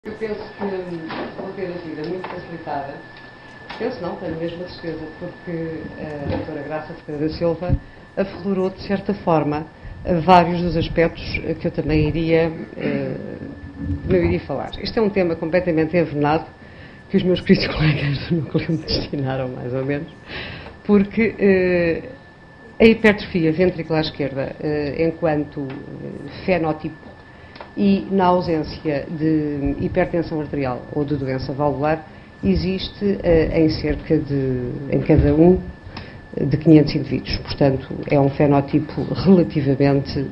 Eu penso que vou ter a vida muito facilitada. Penso não, tenho mesmo a certeza, porque a doutora Graça Ferreira da Silva aflorou, de certa forma, vários dos aspectos que eu também iria falar. Este é um tema completamente envenenado, que os meus queridos colegas do núcleo me destinaram, mais ou menos, porque a hipertrofia ventricular esquerda, enquanto fenótipo, e na ausência de hipertensão arterial ou de doença valvular, existe em cada um de 500 indivíduos. Portanto, é um fenótipo relativamente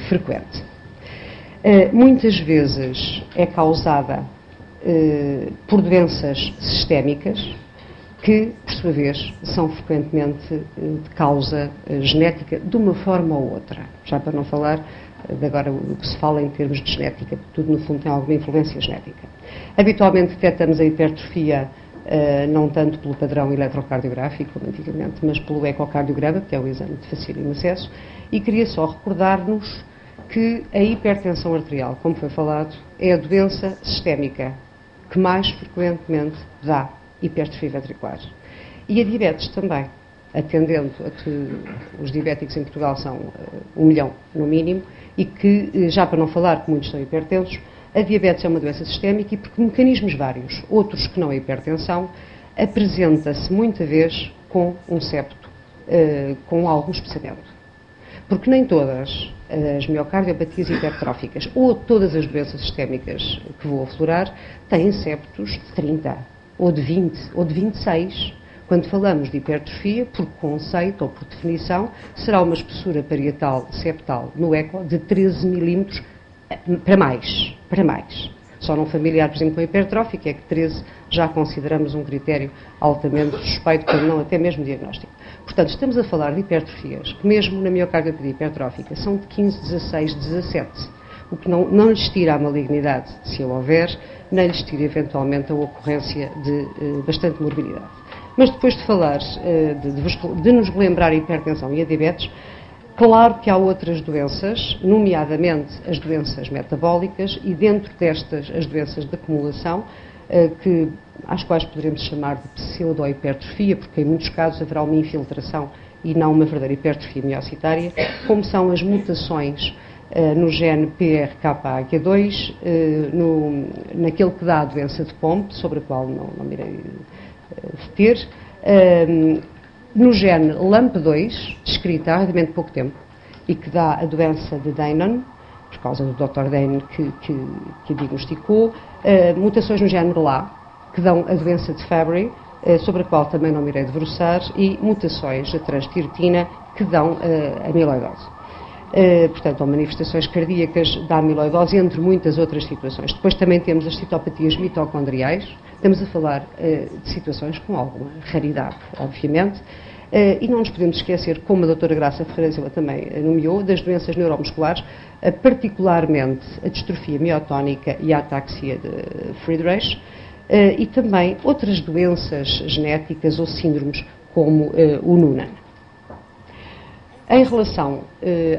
frequente. Muitas vezes é causada por doenças sistémicas, que, por sua vez, são frequentemente de causa genética, de uma forma ou outra. Já para não falar de agora o que se fala em termos de genética, porque tudo, no fundo, tem alguma influência genética. Habitualmente detectamos a hipertrofia não tanto pelo padrão eletrocardiográfico, como antigamente, mas pelo ecocardiograma, que é o exame de facílimo acesso, e queria só recordar-nos que a hipertensão arterial, como foi falado, é a doença sistémica que mais frequentemente dá hipertrofia ventricular. E a diabetes também, atendendo a que os diabéticos em Portugal são 1 milhão no mínimo, e que, já para não falar que muitos são hipertensos, a diabetes é uma doença sistémica e por mecanismos vários, outros que não a hipertensão, apresenta-se muita vez com um septo, com algum espessamento. Porque nem todas as miocardiopatias hipertróficas ou todas as doenças sistémicas que vou aflorar têm septos de 30, ou de 20, ou de 26. Quando falamos de hipertrofia, por conceito ou por definição, será uma espessura parietal septal no eco de 13 milímetros para mais. Só num familiar, por exemplo, com hipertrófica, é que 13 já consideramos um critério altamente suspeito, quando não até mesmo diagnóstico. Portanto, estamos a falar de hipertrofias que, mesmo na miocardiopatia hipertrófica, são de 15, 16, 17. O que não lhes tira a malignidade, se a houver, nem lhes tira eventualmente a ocorrência de bastante morbilidade. Mas depois de falar, de nos relembrar a hipertensão e a diabetes, claro que há outras doenças, nomeadamente as doenças metabólicas e dentro destas as doenças de acumulação, às quais poderemos chamar de pseudo-hipertrofia, porque em muitos casos haverá uma infiltração e não uma verdadeira hipertrofia miocitária, como são as mutações no gene PRKH2, naquele que dá a doença de Pompe, sobre a qual não me irei deter, no gene LAMP2, descrita há relativamente pouco tempo, e que dá a doença de Danon, por causa do Dr. Danon que diagnosticou, mutações no gene GLA, que dão a doença de Fabry, sobre a qual também não me irei debruçar, e mutações da transtiratina, que dão a amiloidose. Portanto, há manifestações cardíacas da amiloidose, entre muitas outras situações. Depois também temos as citopatias mitocondriais. Estamos a falar de situações com alguma raridade, obviamente, e não nos podemos esquecer, como a doutora Graça Ferreira Silva também nomeou, das doenças neuromusculares, particularmente a distrofia miotónica e a ataxia de Friedreich, e também outras doenças genéticas ou síndromes, como o Noonan. Em relação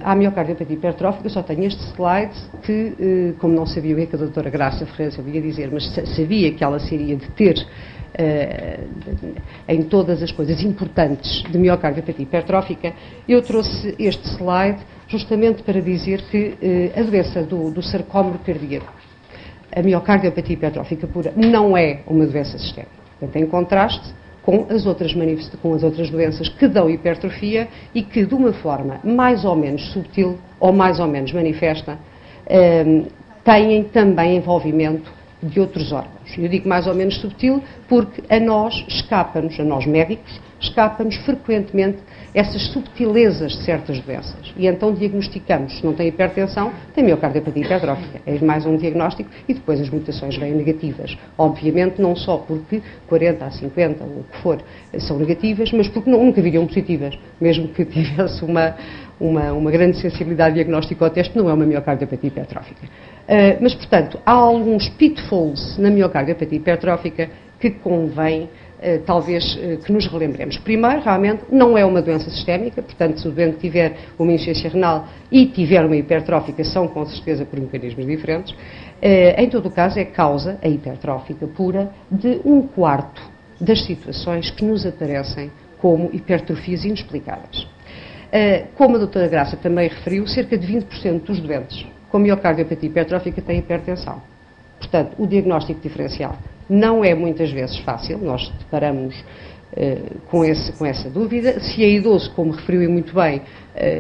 à miocardiopatia hipertrófica, eu só tenho este slide que, como não sabia o que a doutora Graça Ferreira Silva ia dizer, mas sabia que ela seria de ter em todas as coisas importantes de miocardiopatia hipertrófica, eu trouxe este slide justamente para dizer que a doença do sarcómero cardíaco, a miocardiopatia hipertrófica pura, não é uma doença sistémica. Portanto, em contraste com as outras doenças que dão hipertrofia e que, de uma forma mais ou menos subtil ou mais ou menos manifesta, têm também envolvimento de outros órgãos. Eu digo mais ou menos subtil porque a nós médicos, escapa-nos frequentemente essas subtilezas de certas doenças. E então diagnosticamos, se não tem hipertensão, tem miocardiopatia hipertrófica. É mais um diagnóstico e depois as mutações vêm negativas. Obviamente não só porque 40 a 50 ou o que for são negativas, mas porque nunca viriam positivas. Mesmo que tivesse uma grande sensibilidade diagnóstica ao teste, não é uma miocardiopatia hipertrófica. Mas, portanto, há alguns pitfalls na miocardiopatia hipertrófica que convém talvez que nos relembremos. Primeiro, realmente, não é uma doença sistémica, portanto, se o doente tiver uma insuficiência renal e tiver uma hipertrófica, são com certeza por mecanismos diferentes. Em todo o caso, é causa, a hipertrófica pura, de 1/4 das situações que nos aparecem como hipertrofias inexplicáveis. Como a doutora Graça também referiu, cerca de 20% dos doentes com miocardiopatia hipertrófica têm hipertensão. Portanto, o diagnóstico diferencial não é muitas vezes fácil, nós deparamos com essa dúvida. Se é idoso, como referiu muito bem,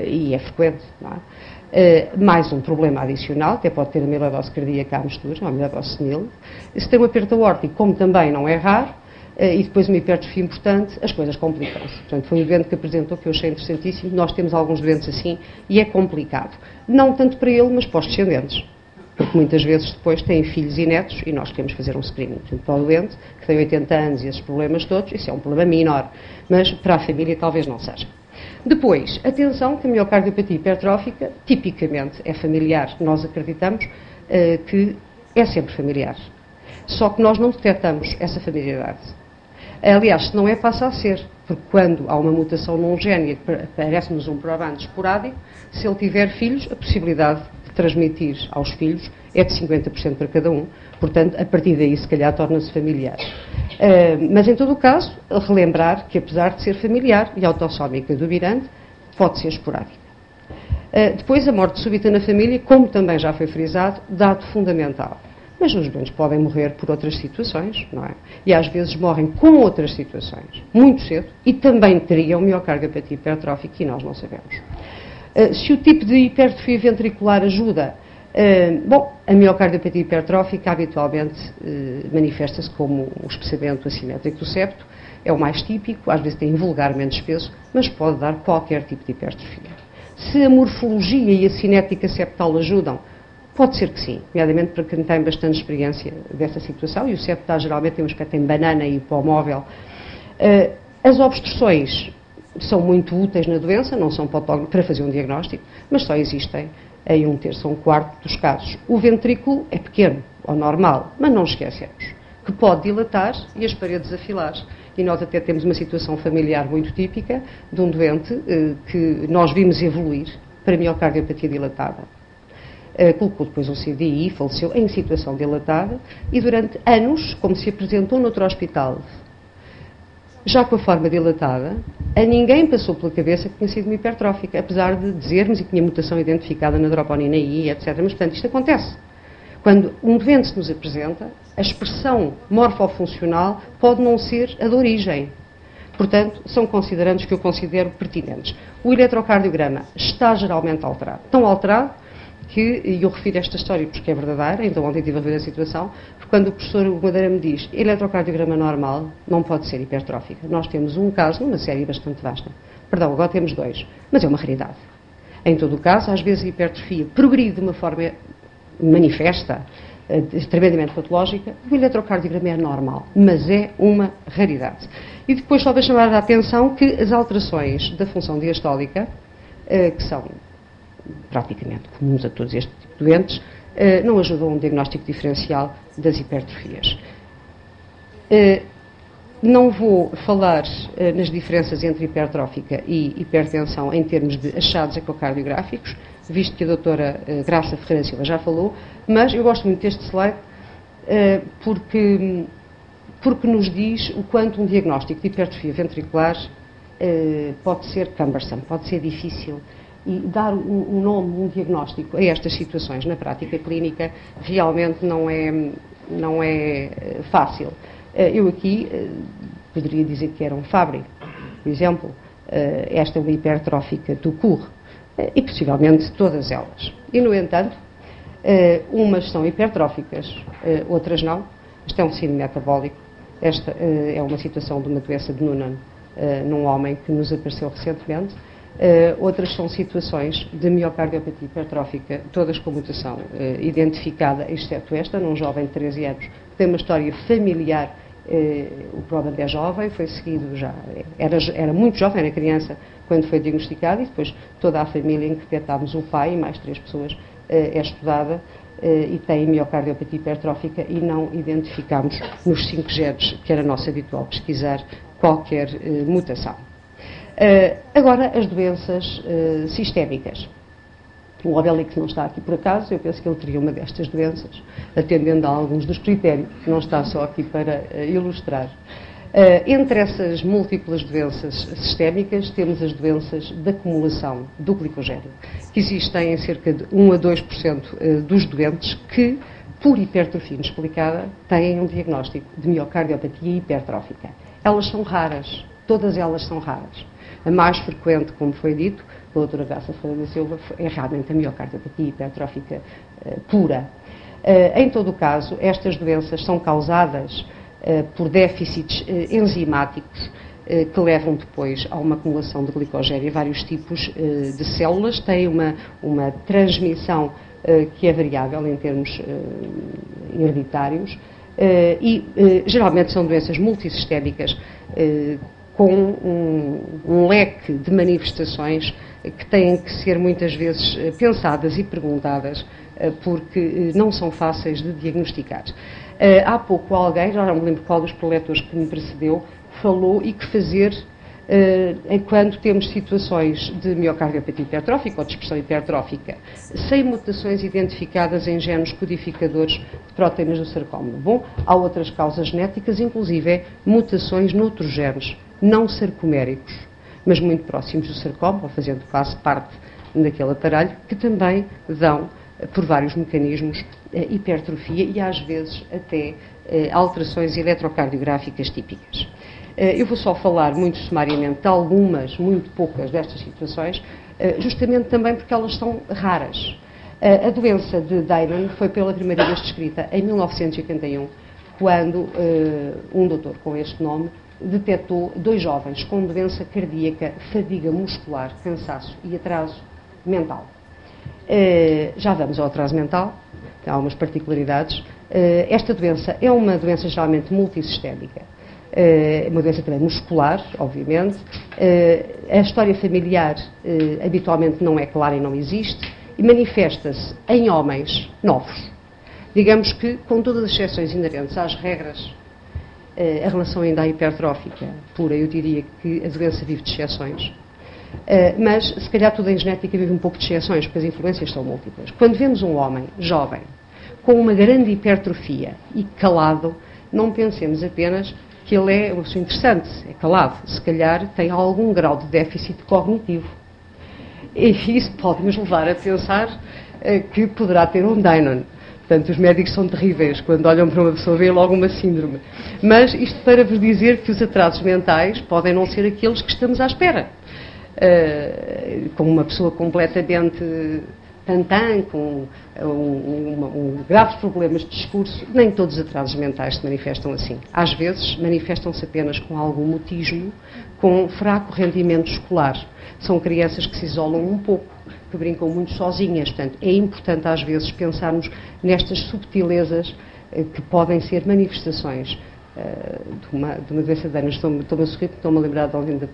e é frequente, não é? Mais um problema adicional, até pode ter amiloidose cardíaca à mistura, uma amiloidose senil. Se tem um aperto aórtico, como também não é raro, e depois uma hipertrofia importante, as coisas complicam-se. Portanto, foi um doente que apresentou, que eu achei interessantíssimo. Nós temos alguns doentes assim, e é complicado. Não tanto para ele, mas para os descendentes. Porque muitas vezes depois têm filhos e netos e nós queremos fazer um screening. Portanto, para o doente, que tem 80 anos e esses problemas todos, isso é um problema menor. Mas para a família talvez não seja. Depois, atenção que a miocardiopatia hipertrófica, tipicamente, é familiar. Nós acreditamos que é sempre familiar. Só que nós não detectamos essa familiaridade. Aliás, se não é, passa a ser. Porque quando há uma mutação num gene, parece-nos um probando esporádico, se ele tiver filhos, a possibilidade de transmitir aos filhos é de 50% para cada um. Portanto, a partir daí, se calhar, torna-se familiar. Mas, em todo o caso, relembrar que, apesar de ser familiar e autossómica dominante, pode ser esporádica. Depois, a morte súbita na família, como também já foi frisado, dado fundamental. Mas os doentes podem morrer por outras situações, não é? E às vezes morrem com outras situações, muito cedo, e também teriam miocardiopatia hipertrófica e nós não sabemos. Se o tipo de hipertrofia ventricular ajuda, a miocardiopatia hipertrófica habitualmente manifesta-se como um espessamento assimétrico do septo, é o mais típico, às vezes tem vulgarmente espesso, mas pode dar qualquer tipo de hipertrofia. Se a morfologia e a cinética septal ajudam, pode ser que sim, nomeadamente para quem tem bastante experiência dessa situação, e o septal geralmente tem um aspecto em banana e hipomóvel. As obstruções são muito úteis na doença, não são para fazer um diagnóstico, mas só existem em 1/3 ou 1/4 dos casos. O ventrículo é pequeno, ou normal, mas não esquecemos que pode dilatar e as paredes afilar. E nós até temos uma situação familiar muito típica de um doente que nós vimos evoluir para miocardiopatia dilatada. Colocou depois um CDI, faleceu em situação dilatada e durante anos, como se apresentou noutro hospital, já com a forma dilatada, a ninguém passou pela cabeça que tinha sido uma hipertrófica, apesar de dizermos e que tinha mutação identificada na troponina I, etc. Mas, portanto, isto acontece. Quando um doente se nos apresenta, a expressão morfofuncional pode não ser a de origem. Portanto, são considerandos que eu considero pertinentes. O eletrocardiograma está geralmente alterado. Tão alterado que eu refiro esta história porque é verdadeira, então ontem estive a ver a situação, porque quando o professor Madeira me diz eletrocardiograma normal, não pode ser hipertrófica. Nós temos um caso, numa série bastante vasta. Perdão, agora temos 2, mas é uma raridade. Em todo o caso, às vezes a hipertrofia progride de uma forma manifesta, tremendamente patológica, o eletrocardiograma é normal, mas é uma raridade. E depois só para chamar a atenção que as alterações da função diastólica, que são praticamente comuns a todos estes tipos de doentes, não ajudam a um diagnóstico diferencial das hipertrofias. Não vou falar nas diferenças entre hipertrófica e hipertensão em termos de achados ecocardiográficos, visto que a doutora Graça Ferreira Silva já falou, mas eu gosto muito deste slide porque nos diz o quanto um diagnóstico de hipertrofia ventricular pode ser cumbersome, pode ser difícil. E dar um nome, um diagnóstico a estas situações na prática clínica realmente não é fácil. Eu aqui poderia dizer que era um Fabry, por exemplo, esta é uma hipertrófica do CUR, e possivelmente todas elas. E, no entanto, umas são hipertróficas, outras não. Isto é um signo metabólico. Esta é uma situação de uma doença de Noonan num homem que nos apareceu recentemente. Outras são situações de miocardiopatia hipertrófica, todas com mutação identificada, exceto esta, num jovem de 13 anos, que tem uma história familiar. O probando é jovem, foi seguido já, era muito jovem, era criança quando foi diagnosticado, e depois toda a família em que detectámos o pai e mais 3 pessoas é estudada e tem miocardiopatia hipertrófica e não identificámos nos 5 genes que era nosso habitual pesquisar qualquer mutação. Agora, as doenças sistémicas. O Obélix não está aqui por acaso, eu penso que ele teria uma destas doenças, atendendo a alguns dos critérios, não está só aqui para ilustrar. Entre essas múltiplas doenças sistémicas, temos as doenças de acumulação do glicogênio, que existem em cerca de 1 a 2% dos doentes que, por hipertrofia inexplicada, têm um diagnóstico de miocardiopatia hipertrófica. Elas são raras, todas elas são raras. A mais frequente, como foi dito pela doutora Graça Ferreira da Silva, é realmente a miocardiopatia hipertrófica pura. Em todo o caso, estas doenças são causadas por déficits enzimáticos que levam depois a uma acumulação de glicogênio em vários tipos de células, têm uma transmissão que é variável em termos hereditários e geralmente são doenças multissistémicas com um leque de manifestações que têm que ser muitas vezes pensadas e perguntadas porque não são fáceis de diagnosticar. Há pouco alguém, já não me lembro qual dos preletores que me precedeu, falou e que fazer quando temos situações de miocardiopatia hipertrófica ou de expressão hipertrófica, sem mutações identificadas em genes codificadores de proteínas do sarcómero. Bom, há outras causas genéticas, inclusive mutações noutros genes, não sarcoméricos, mas muito próximos do sarcómero, ou fazendo quase parte daquele aparelho, que também dão, por vários mecanismos, hipertrofia e às vezes até alterações eletrocardiográficas típicas. Eu vou só falar muito sumariamente de algumas, muito poucas destas situações, justamente também porque elas são raras. A doença de Danon foi pela primeira vez descrita em 1981, quando um doutor com este nome detectou 2 jovens com doença cardíaca, fadiga muscular, cansaço e atraso mental. Já vamos ao atraso mental, tem algumas particularidades. Esta doença é uma doença geralmente multissistémica, uma doença também muscular, obviamente. A história familiar habitualmente não é clara e não existe, e manifesta-se em homens novos. Digamos que, com todas as exceções inerentes às regras, a relação ainda é hipertrófica pura, eu diria que a doença vive de exceções. Mas, se calhar, tudo em genética vive um pouco de exceções, porque as influências são múltiplas. Quando vemos um homem jovem, com uma grande hipertrofia e calado, não pensemos apenas que ele é uma pessoa interessante, é calado. Se calhar tem algum grau de déficit cognitivo. E isso pode nos levar a pensar que poderá ter um Danon. Portanto, os médicos são terríveis quando olham para uma pessoa e veem logo uma síndrome. Mas isto para vos dizer que os atrasos mentais podem não ser aqueles que estamos à espera. Como uma pessoa completamente tantã, com graves problemas de discurso, nem todos os atrasos mentais se manifestam assim. Às vezes manifestam-se apenas com algum mutismo, com fraco rendimento escolar. São crianças que se isolam um pouco, que brincam muito sozinhas. Portanto, é importante às vezes pensarmos nestas subtilezas que podem ser manifestações de uma doença de Danon. Estou-me a sorrir porque estou-me a lembrar de alguém da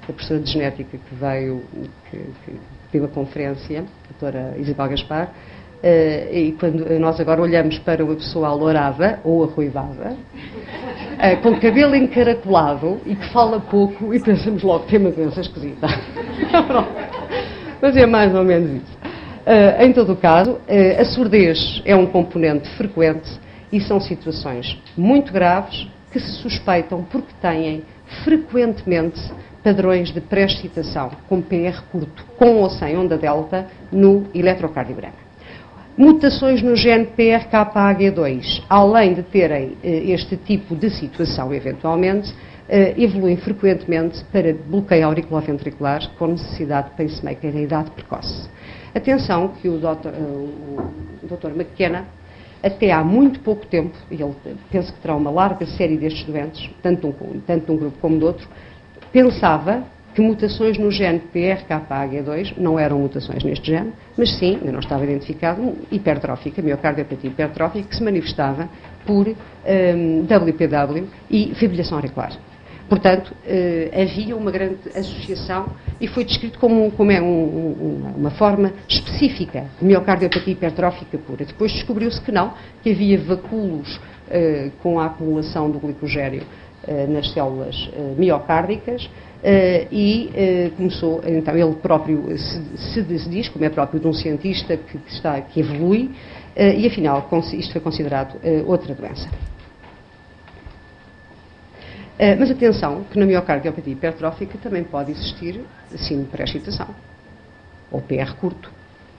professora de genética que veio, que teve a conferência, a doutora Isabel Gaspar, e quando nós agora olhamos para uma pessoa alourada ou arruivada, com cabelo encaracolado e que fala pouco, e pensamos logo que tem uma doença esquisita. Mas é mais ou menos isso. Em todo o caso, a surdez é um componente frequente e são situações muito graves que se suspeitam porque têm frequentemente padrões de pré-excitação com PR curto, com ou sem onda delta, no eletrocardiograma. Mutações no gene PRKAG2, além de terem este tipo de situação eventualmente, evoluem frequentemente para bloqueio auriculoventricular com necessidade de pacemaker em idade precoce. Atenção que o Dr. McKenna, até há muito pouco tempo, e ele penso que terá uma larga série destes doentes, tanto de um grupo como de outro, pensava que mutações no gene PRKAG2 não eram mutações neste gene, mas sim, ainda não estava identificado, hipertrófica, miocardiopatia hipertrófica, que se manifestava por WPW e fibrilação auricular. Portanto, havia uma grande associação e foi descrito como uma forma específica de miocardiopatia hipertrófica pura. Depois descobriu-se que não, que havia vacúolos com a acumulação do glicogénio nas células miocárdicas e começou, então ele próprio se diz, como é próprio de um cientista que evolui, e afinal isto foi considerado outra doença. Mas atenção, que na miocardiopatia hipertrófica também pode existir síndrome de pré-excitação, ou PR curto,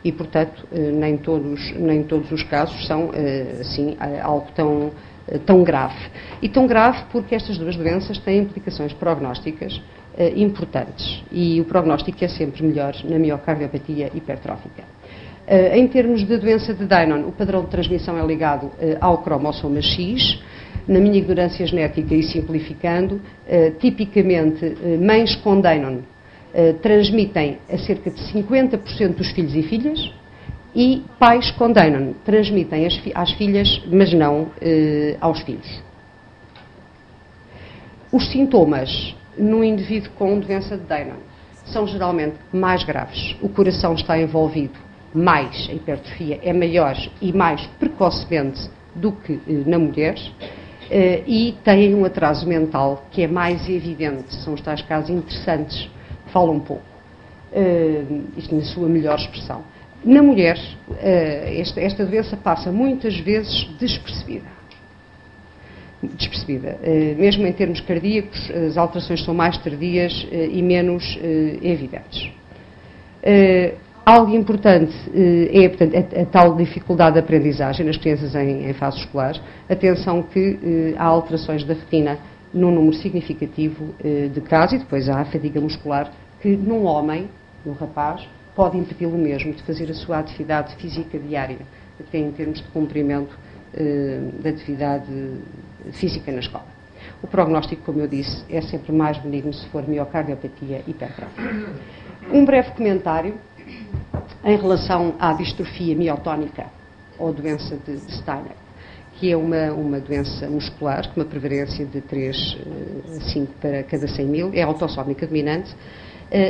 e portanto nem todos os casos são assim algo tão grave. E tão grave porque estas duas doenças têm implicações prognósticas importantes, e o prognóstico é sempre melhor na miocardiopatia hipertrófica. Em termos de doença de Danon, o padrão de transmissão é ligado ao cromossoma X. Na minha ignorância genética e simplificando, tipicamente mães com Danon transmitem a cerca de 50% dos filhos e filhas, e pais com Danon transmitem às filhas, mas não aos filhos. Os sintomas no indivíduo com doença de Danon são geralmente mais graves. O coração está envolvido mais, a hipertrofia é maior e mais precocemente do que na mulher, e têm um atraso mental que é mais evidente. São os tais casos interessantes, falam um pouco, isto na sua melhor expressão. Na mulher, esta doença passa muitas vezes despercebida. Mesmo em termos cardíacos, as alterações são mais tardias e menos evidentes. Algo importante é, portanto, a tal dificuldade de aprendizagem nas crianças em fase escolar. Atenção que há alterações da retina num número significativo de casos, e depois há a fadiga muscular que num homem, num rapaz, pode impedi-lo mesmo de fazer a sua atividade física diária, até em termos de cumprimento da atividade física na escola. O prognóstico, como eu disse, é sempre mais benigno se for miocardiopatia hipertrófica. Um breve comentário em relação à distrofia miotónica, ou doença de Steiner, que é uma doença muscular com uma prevalência de 3 a 5 para cada 100 mil, é autossómica dominante,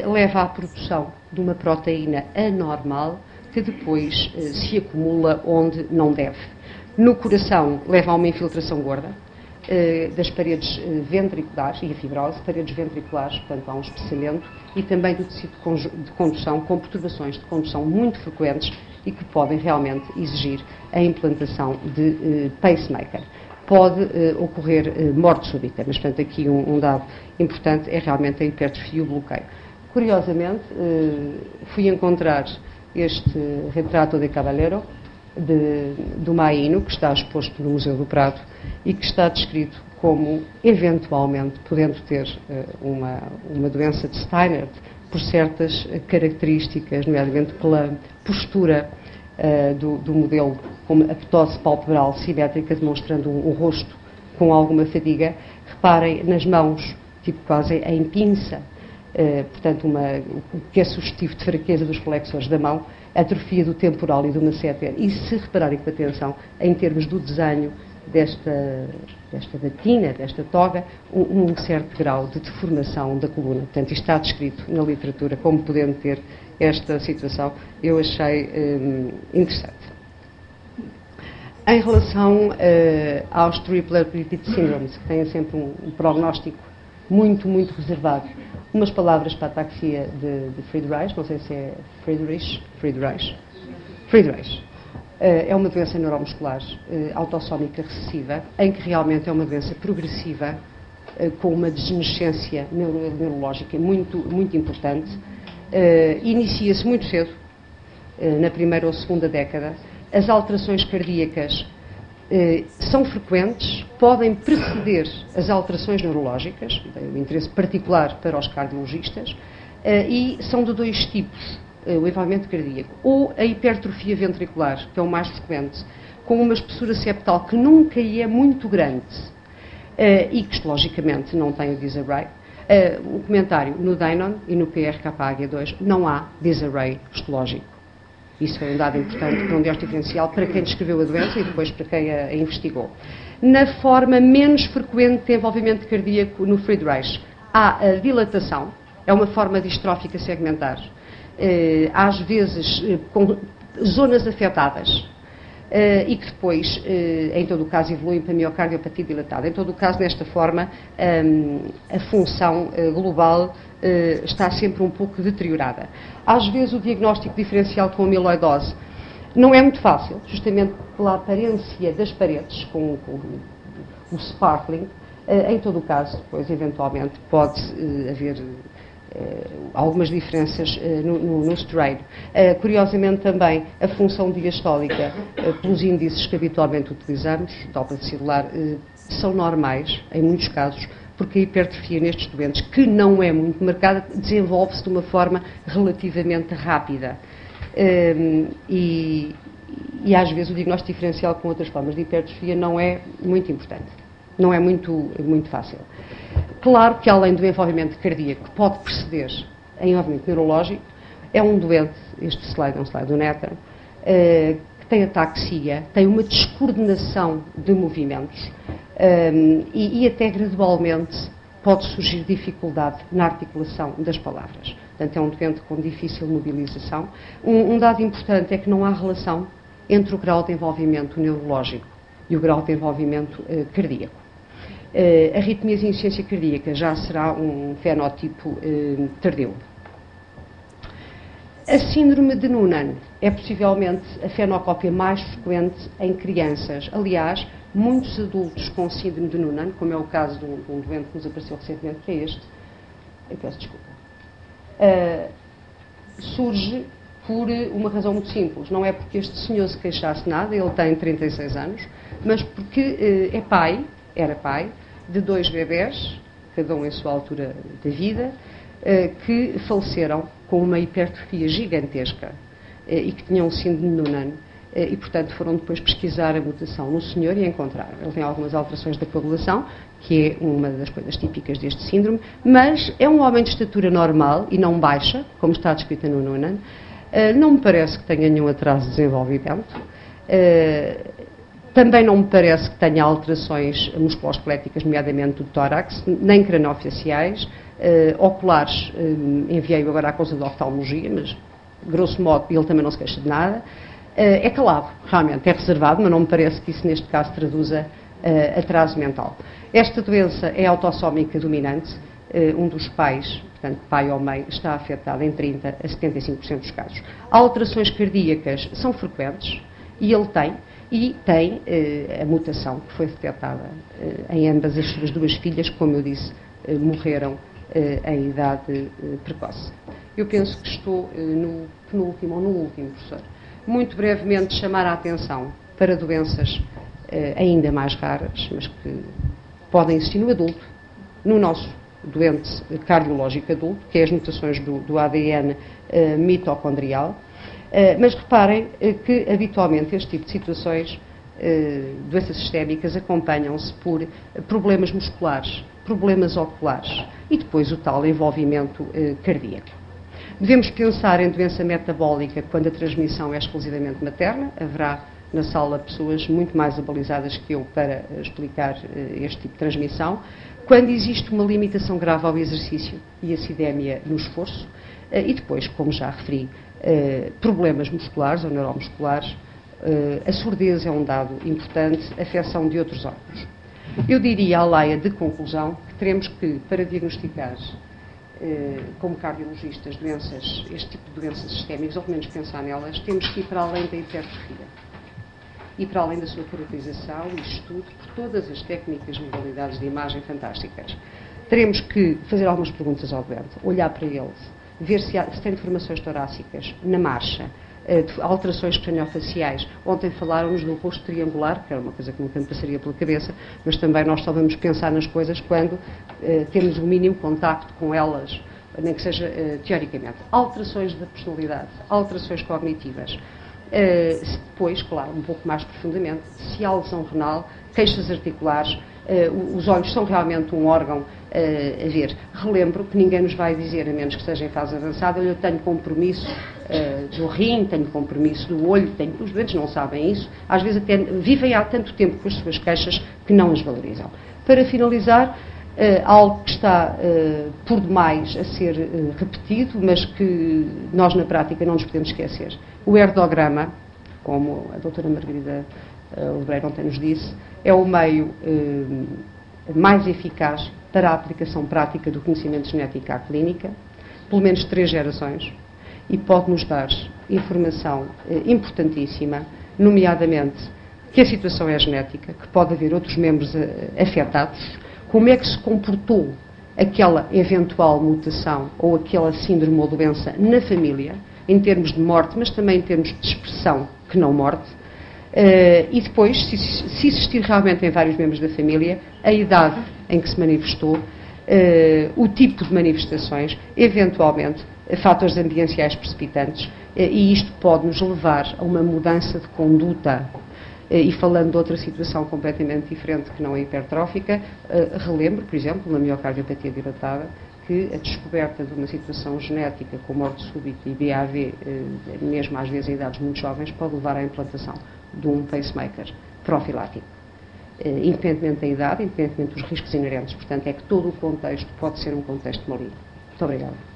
leva à produção de uma proteína anormal que depois se acumula onde não deve. No coração leva a uma infiltração gorda das paredes ventriculares e a fibrose, paredes ventriculares, portanto há um espessamento, e também do tecido de condução, com perturbações de condução muito frequentes e que podem realmente exigir a implantação de pacemaker. Pode ocorrer morte súbita, mas portanto aqui um dado importante é realmente a hipertrofia e o bloqueio. Curiosamente, fui encontrar este retrato de Caballero, do Maíno, que está exposto no Museu do Prado e que está descrito como, eventualmente, podendo ter uma doença de Steiner por certas características, nomeadamente pela postura do modelo, como a ptose palpebral simétrica, demonstrando um rosto com alguma fadiga. Reparem nas mãos, tipo quase em pinça, portanto, o que é sugestivo de fraqueza dos flexores da mão, atrofia do temporal e do masseter. E se repararem com atenção, em termos do desenho desta batina, desta toga, um certo grau de deformação da coluna. Portanto, isto está descrito na literatura como podendo ter esta situação. Eu achei interessante. Em relação aos triple repeat syndromes, que têm sempre um prognóstico muito, muito reservado, umas palavras para a ataxia de Friedreich, não sei se é Friedreich. É uma doença neuromuscular autossómica recessiva, em que realmente é uma doença progressiva, com uma degenerescência neurológica muito, muito importante. Inicia-se muito cedo, na primeira ou segunda década. As alterações cardíacas são frequentes, podem preceder as alterações neurológicas, o interesse particular para os cardiologistas, e são de 2 tipos, o envolvimento cardíaco, ou a hipertrofia ventricular, que é o mais frequente, com uma espessura septal que nunca é muito grande e que histologicamente não tem o disarray. Um comentário: no Danon e no PRKAG2 não há disarray histológico. Isso foi um dado importante para um diagnóstico diferencial para quem descreveu a doença e depois para quem a investigou. Na forma menos frequente de envolvimento cardíaco no Friedreich, há a dilatação, é uma forma distrófica segmentar, às vezes com zonas afetadas, e que depois, em todo o caso, evoluem para miocardiopatia dilatada. Em todo o caso, desta forma, a função global está sempre um pouco deteriorada. Às vezes, o diagnóstico diferencial com amiloidose não é muito fácil, justamente pela aparência das paredes, com o sparkling. Em todo o caso, depois, eventualmente, pode haver algumas diferenças no estreino. Curiosamente, também, a função diastólica, pelos índices que habitualmente utilizamos, Doppler celular, são normais, em muitos casos, porque a hipertrofia nestes doentes, que não é muito marcada, desenvolve-se de uma forma relativamente rápida. E às vezes o diagnóstico diferencial com outras formas de hipertrofia não é muito importante, não é muito fácil. Claro que além do envolvimento cardíaco que pode preceder em envolvimento neurológico, é um doente, este slide é um slide do Nether, que tem ataxia, tem uma descoordenação de movimentos e até gradualmente pode surgir dificuldade na articulação das palavras. Portanto, é um doente com difícil mobilização. Um dado importante é que não há relação entre o grau de envolvimento neurológico e o grau de envolvimento cardíaco. Arritmias e insuficiência cardíaca já será um fenótipo tardio. A síndrome de Noonan é possivelmente a fenocópia mais frequente em crianças. Aliás, muitos adultos com síndrome de Noonan, como é o caso de um doente que nos apareceu recentemente, que é este, eu peço desculpa, surge por uma razão muito simples. Não é porque este senhor se queixasse nada, ele tem 36 anos, mas porque era pai de 2 bebés, cada um em sua altura da vida, que faleceram com uma hipertrofia gigantesca e que tinham síndrome de Noonan. E, portanto, foram depois pesquisar a mutação no senhor e encontraram. Ele tem algumas alterações da coagulação, que é uma das coisas típicas deste síndrome, mas é um homem de estatura normal e não baixa, como está descrita no Noonan. Não me parece que tenha nenhum atraso de desenvolvimento. Também não me parece que tenha alterações musculoesqueléticas, nomeadamente do tórax, nem craniofaciais. Oculares, enviei-o agora à consulta de oftalmologia, mas, grosso modo, ele também não se queixa de nada. É calado, realmente, é reservado, mas não me parece que isso, neste caso, traduza atraso mental. Esta doença é autossómica dominante. Um dos pais, portanto, pai ou mãe, está afetado em 30% a 75% dos casos. Alterações cardíacas são frequentes e ele tem a mutação que foi detectada em ambas as suas 2 filhas, como eu disse, morreram em idade precoce. Eu penso que estou no penúltimo ou no último, professor. Muito brevemente chamar a atenção para doenças ainda mais raras, mas que podem existir no adulto, no nosso doente cardiológico adulto, que é as mutações do ADN mitocondrial. Mas reparem que, habitualmente, este tipo de situações, doenças sistémicas, acompanham-se por problemas musculares, problemas oculares e depois o tal envolvimento cardíaco. Devemos pensar em doença metabólica quando a transmissão é exclusivamente materna. Haverá na sala pessoas muito mais abalizadas que eu para explicar este tipo de transmissão. Quando existe uma limitação grave ao exercício e acidemia no esforço. E depois, como já referi, problemas musculares ou neuromusculares. A surdez é um dado importante, a afecção de outros órgãos. Eu diria à laia de conclusão que teremos que, para diagnosticar como cardiologistas este tipo de doenças sistémicas, ou pelo menos pensar nelas, temos que ir para além da hipertrofia e para além da sua caracterização e estudo por todas as técnicas e modalidades de imagem fantásticas. Teremos que fazer algumas perguntas ao doente, olhar para ele, ver se tem deformações torácicas na marcha, alterações craniofaciais. Ontem falaram-nos do rosto triangular, que era uma coisa que nunca me passaria pela cabeça, mas também nós só vamos pensar nas coisas quando temos o mínimo contacto com elas, nem que seja teoricamente. Alterações da personalidade, alterações cognitivas. Depois, claro, um pouco mais profundamente, se há lesão renal, queixas articulares, os olhos são realmente um órgão a ver. Relembro que ninguém nos vai dizer, a menos que esteja em fase avançada, eu tenho compromisso do rim, tenho compromisso do olho, os doentes não sabem isso, às vezes até vivem há tanto tempo com as suas queixas que não as valorizam. Para finalizar, algo que está por demais a ser repetido, mas que nós na prática não nos podemos esquecer. O erdograma, como a doutora Margarida Lebreiro ontem nos disse, é o meio mais eficaz para a aplicação prática do conhecimento genético à clínica, pelo menos 3 gerações, e pode nos dar informação importantíssima, nomeadamente que a situação é genética, que pode haver outros membros afetados, como é que se comportou aquela eventual mutação ou aquela síndrome ou doença na família, em termos de morte, mas também em termos de expressão, que não morte, e depois, se existir realmente em vários membros da família, a idade em que se manifestou, o tipo de manifestações, eventualmente fatores ambientais precipitantes, e isto pode nos levar a uma mudança de conduta. E falando de outra situação completamente diferente que não é hipertrófica, relembro, por exemplo, na miocardiopatia dilatada, que a descoberta de uma situação genética com morte súbita e BAV, mesmo às vezes em idades muito jovens, pode levar à implantação de um pacemaker profilático. Independentemente da idade, independentemente dos riscos inerentes. Portanto, é que todo o contexto pode ser um contexto maligno. Muito obrigada.